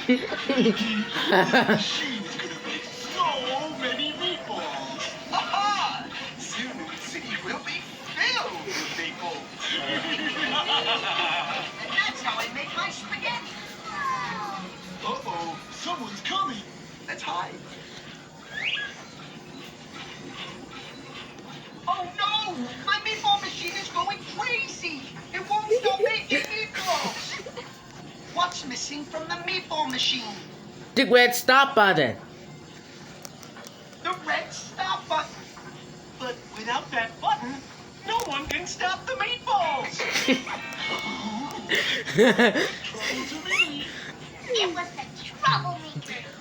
Machine is gonna make so many meatballs. Aha! Soon the city will be filled with meatballs. And that's how I make my spaghetti. Uh-oh, someone's coming. Let's hide. Oh no! My meatball machine is going crazy! It won't stop making meatballs! What's missing from the meatball machine? The red stop button. The red stop button. But without that button, no one can stop the meatballs. Trouble to me. It was the troublemaker.